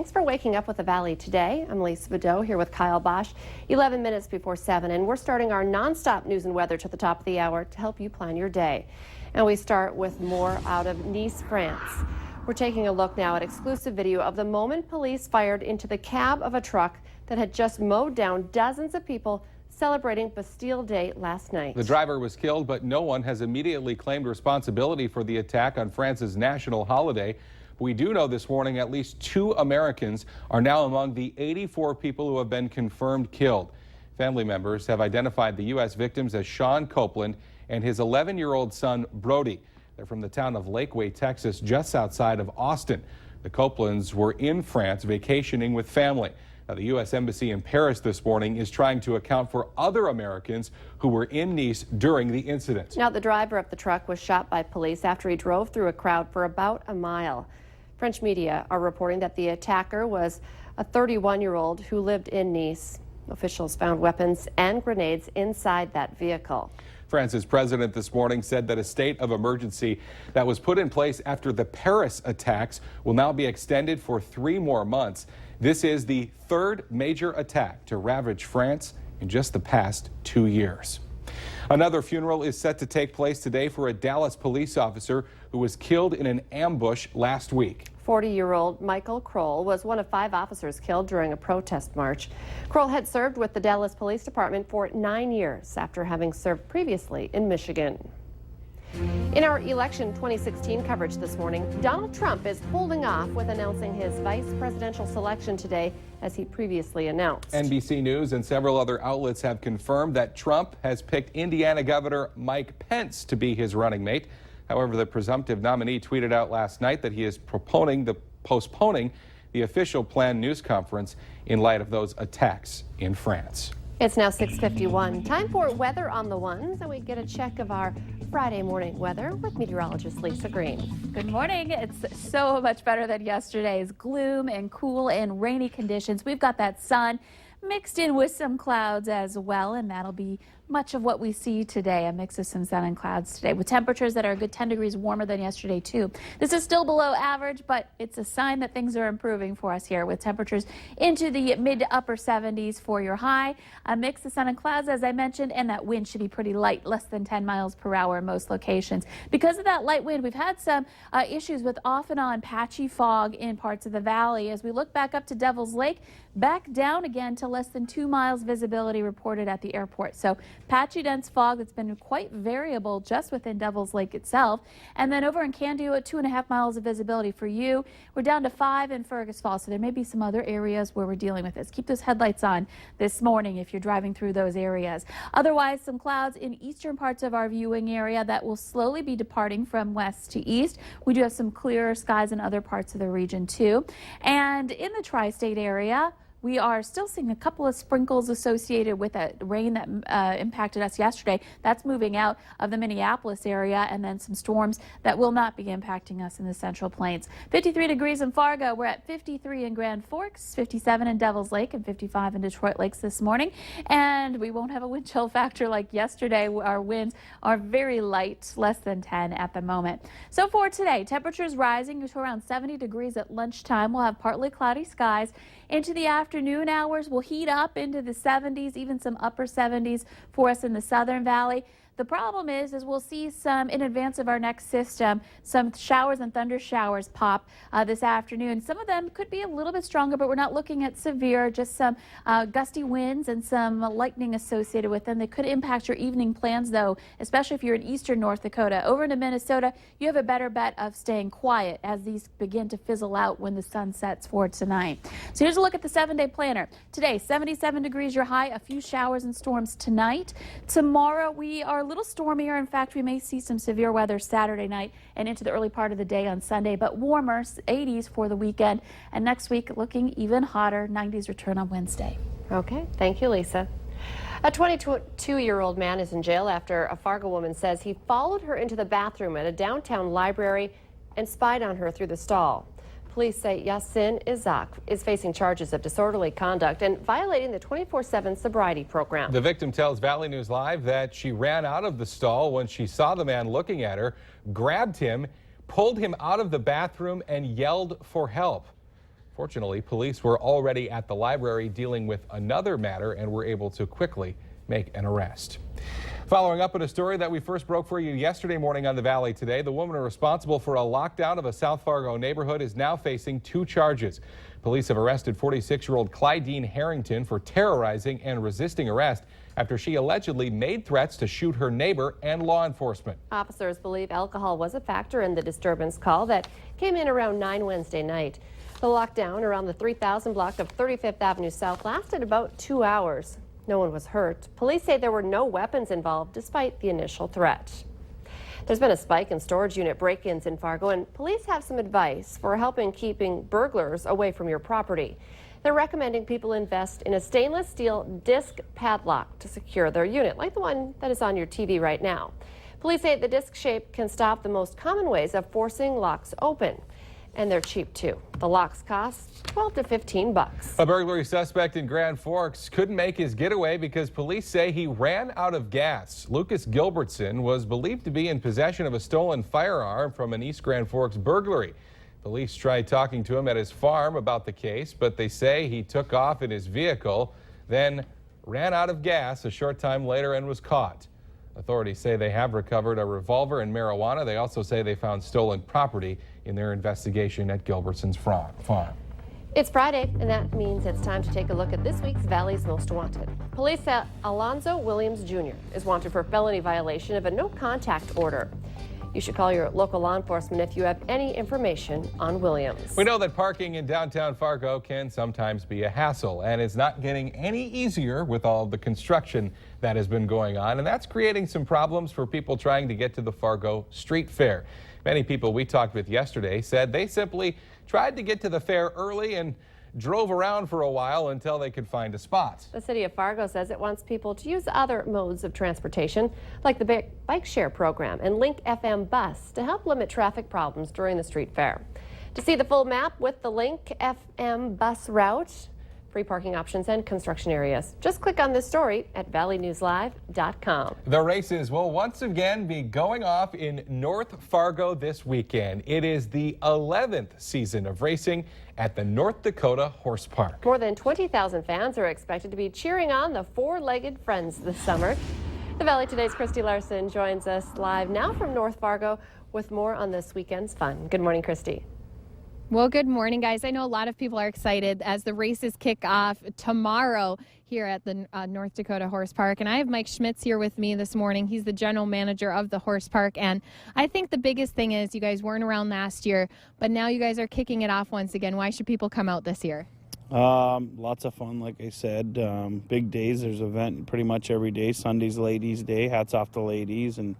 Thanks for waking up with the Valley today. I'm Lisa Vidot here with Kyle Bosch, 11 minutes before 7, and we're starting our nonstop news and weather to the top of the hour to help you plan your day. And we start with more out of Nice, France. We're taking a look now at exclusive video of the moment police fired into the cab of a truck that had just mowed down dozens of people celebrating Bastille Day last night. The driver was killed, but no one has immediately claimed responsibility for the attack on France's national holiday. We do know this morning at least 2 Americans are now among the 84 people who have been confirmed killed. Family members have identified the U.S. victims as Sean Copeland and his 11-year-old son, Brody. They're from the town of Lakeway, Texas, just outside of Austin. The Copelands were in France vacationing with family. Now, the U.S. Embassy in Paris this morning is trying to account for other Americans who were in Nice during the incident. Now, the driver of the truck was shot by police after he drove through a crowd for about a mile. French media are reporting that the attacker was a 31-year-old who lived in Nice. Officials found weapons and grenades inside that vehicle. France's president this morning said that a state of emergency that was put in place after the Paris attacks will now be extended for 3 more months. This is the 3rd major attack to ravage France in just the past 2 years. Another funeral is set to take place today for a Dallas police officer who was killed in an ambush last week. 40-year-old Michael Kroll was one of 5 officers killed during a protest march. Kroll had served with the Dallas Police Department for 9 years after having served previously in Michigan. In our election 2016 coverage this morning, Donald Trump is holding off with announcing his vice presidential selection today, as he previously announced. NBC News and several other outlets have confirmed that Trump has picked Indiana Governor Mike Pence to be his running mate. However, the presumptive nominee tweeted out last night that he is postponing the official planned news conference in light of those attacks in France. It's now 6:51. Time for weather on the ones, and we get a check of our Friday morning weather with meteorologist Lisa Green. Good morning. It's so much better than yesterday's gloom and cool and rainy conditions. We've got that sun mixed in with some clouds as well, and that'll be much of what we see today, a mix of some sun and clouds today, with temperatures that are a good 10 degrees warmer than yesterday too. This is still below average, but it's a sign that things are improving for us here, with temperatures into the mid to upper 70s for your high. A mix of sun and clouds, as I mentioned, and that wind should be pretty light, less than 10 miles per hour in most locations. Because of that light wind, we've had some issues with off and on patchy fog in parts of the valley. As we look back up to Devil's Lake, back down again to less than 2 miles visibility reported at the airport. So patchy dense fog that's been quite variable just within Devil's Lake itself. And then over in Candu at 2.5 miles of visibility for you. We're down to 5 in Fergus Falls. So there may be some other areas where we're dealing with this. Keep those headlights on this morning if you're driving through those areas. Otherwise, some clouds in eastern parts of our viewing area that will slowly be departing from west to east. We do have some clearer skies in other parts of the region too. And in the tri-state area, we are still seeing a couple of sprinkles associated with that rain that impacted us yesterday. That's moving out of the Minneapolis area, and then some storms that will not be impacting us in the Central Plains. 53 degrees in Fargo. We're at 53 in Grand Forks, 57 in Devil's Lake, and 55 in Detroit Lakes this morning. And we won't have a wind chill factor like yesterday. Our winds are very light, less than 10 at the moment. So for today, temperatures rising to around 70 degrees at lunchtime. We'll have partly cloudy skies. Into the afternoon hours, we'll heat up into the 70s, even some upper 70s for us in the Southern Valley. The problem is we'll see some, in advance of our next system, some showers and thunder showers pop this afternoon. Some of them could be a little bit stronger, but we're not looking at severe, just some gusty winds and some lightning associated with them. They could impact your evening plans, though, especially if you're in eastern North Dakota. Over into Minnesota, you have a better bet of staying quiet as these begin to fizzle out when the sun sets for tonight. So here's a look at the 7-day planner. Today, 77 degrees your high, a few showers and storms tonight. Tomorrow, we are a little stormier. In fact, we may see some severe weather Saturday night and into the early part of the day on Sunday, but warmer, 80s for the weekend. And next week, looking even hotter, 90s return on Wednesday. Okay, thank you, Lisa. A 22-year-old man is in jail after a Fargo woman says he followed her into the bathroom at a downtown library and spied on her through the stall. Police say Yassin Izak is facing charges of disorderly conduct and violating the 24/7 sobriety program. The victim tells Valley News Live that she ran out of the stall when she saw the man looking at her, grabbed him, pulled him out of the bathroom, and yelled for help. Fortunately, police were already at the library dealing with another matter and were able to quickly make an arrest. Following up on a story that we first broke for you yesterday morning on the Valley Today, the woman responsible for a lockdown of a South Fargo neighborhood is now facing 2 charges. Police have arrested 46-year-old Clydeen Harrington for terrorizing and resisting arrest after she allegedly made threats to shoot her neighbor and law enforcement. Officers believe alcohol was a factor in the disturbance call that came in around 9 Wednesday night. The lockdown around the 3000 block of 35th Avenue South lasted about 2 hours. No one was hurt. Police say there were no weapons involved despite the initial threat. There's been a spike in storage unit break-ins in Fargo, and police have some advice for helping keeping burglars away from your property. They're recommending people invest in a stainless steel disc padlock to secure their unit, like the one that is on your TV right now. Police say the disc shape can stop the most common ways of forcing locks open. And they're cheap too. The locks cost $12 to $15. A burglary suspect in Grand Forks couldn't make his getaway because police say he ran out of gas. Lucas Gilbertson was believed to be in possession of a stolen firearm from an East Grand Forks burglary. Police tried talking to him at his farm about the case, but they say he took off in his vehicle, then ran out of gas a short time later and was caught. Authorities say they have recovered a revolver and marijuana. They also say they found stolen property in their investigation at Gilbertson's farm. It's Friday, and that means it's time to take a look at this week's Valley's Most Wanted. Police say Alonzo Williams Jr. is wanted for felony violation of a no-contact order. You should call your local law enforcement if you have any information on Williams. We know that parking in downtown Fargo can sometimes be a hassle, and it's not getting any easier with all the construction that has been going on, and that's creating some problems for people trying to get to the Fargo Street Fair. Many people we talked with yesterday said they simply tried to get to the fair early and drove around for a while until they could find a spot. The city of Fargo says it wants people to use other modes of transportation, like the bike share program and Link FM bus, to help limit traffic problems during the street fair. To see the full map with the Link FM bus route, free parking options, and construction areas, just click on this story at valleynewslive.com. The races will once again be going off in North Fargo this weekend. It is the 11th season of racing at the North Dakota Horse Park. More than 20,000 fans are expected to be cheering on the four-legged friends this summer. The Valley Today's Christy Larson joins us live now from North Fargo with more on this weekend's fun. Good morning, Christy. Well, good morning, guys. I know a lot of people are excited as the races kick off tomorrow here at the North Dakota Horse Park. And I have Mike Schmitz here with me this morning. He's the general manager of the horse park. And I think the biggest thing is you guys weren't around last year, but now you guys are kicking it off once again. Why should people come out this year? Lots of fun, like I said. Big days. There's an event pretty much every day. Sunday's Ladies' Day. Hats off to ladies. And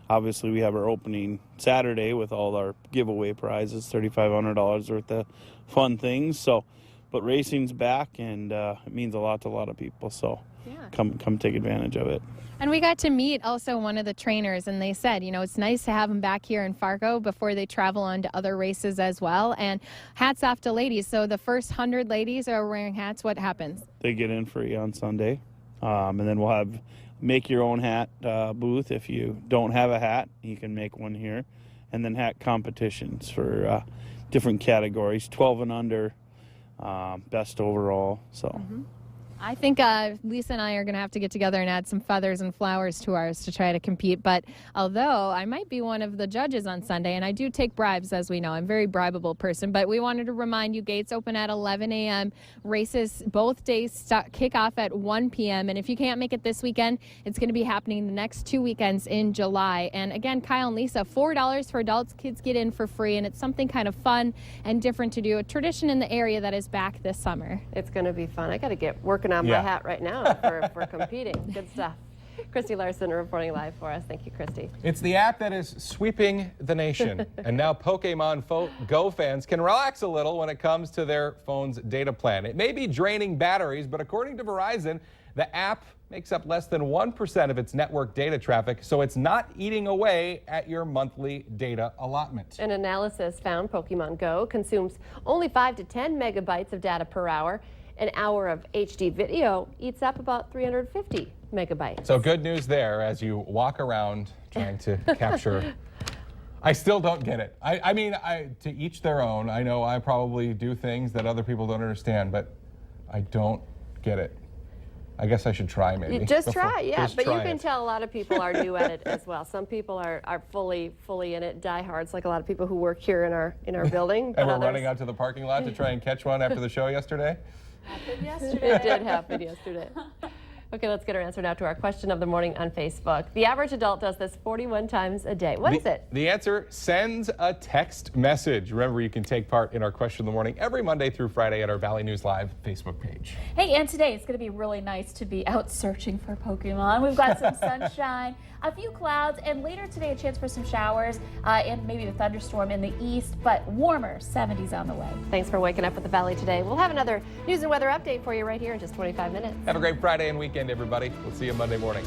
obviously, we have our opening Saturday with all our giveaway prizes, $3,500 worth of fun things. So, but racing's back, and it means a lot to a lot of people. So, come take advantage of it. And we got to meet also one of the trainers, and they said, you know, it's nice to have them back here in Fargo before they travel on to other races as well. And hats off to ladies. So the first 100 ladies are wearing hats. What happens? They get in free on Sunday, and then we'll have make your own hat booth. If you don't have a hat, you can make one here. And then hat competitions for different categories, 12 and under, best overall. So I think Lisa and I are going to have to get together and add some feathers and flowers to ours to try to compete. But although I might be one of the judges on Sunday, and I do take bribes, as we know, I'm a very bribable person. But we wanted to remind you, gates open at 11 a.m. Races both days kick off at 1 p.m. And if you can't make it this weekend, it's going to be happening the next 2 weekends in July. And again, Kyle and Lisa, $4 for adults. Kids get in for free. And it's something kind of fun and different to do. A tradition in the area that is back this summer. It's going to be fun. I got to get working on my hat right now for competing. Good stuff. Christy Larson reporting live for us. Thank you, Christy. It's the app that is sweeping the nation. And now Pokemon Go fans can relax a little when it comes to their phone's data plan. It may be draining batteries, but according to Verizon, the app makes up less than 1% of its network data traffic, so it's not eating away at your monthly data allotment. An analysis found Pokemon Go consumes only 5 to 10 megabytes of data per hour. An hour of HD video eats up about 350 megabytes. So good news there as you walk around trying to capture I still don't get it. I mean, to each their own. I know I probably do things that other people don't understand, but I don't get it. I guess I should try maybe. You just try, yeah. Just But you try can it. tell a lot of people are new at it as well. Some people are fully in it, diehards, like a lot of people who work here in our building. But And we're others, running out to the parking lot to try and catch one after the show yesterday. It did happen yesterday. Okay, let's get our answer now to our question of the morning on Facebook. The average adult does this 41 times a day. What is it? The answer, sends a text message. Remember, you can take part in our question of the morning every Monday through Friday at our Valley News Live Facebook page. Hey, and today it's going to be really nice to be out searching for Pokemon. We've got some sunshine, a few clouds, and later today a chance for some showers and maybe a thunderstorm in the east, but warmer, 70s on the way. Thanks for waking up with the Valley today. We'll have another news and weather update for you right here in just 25 minutes. Have a great Friday and weekend, everybody. We'll see you Monday morning.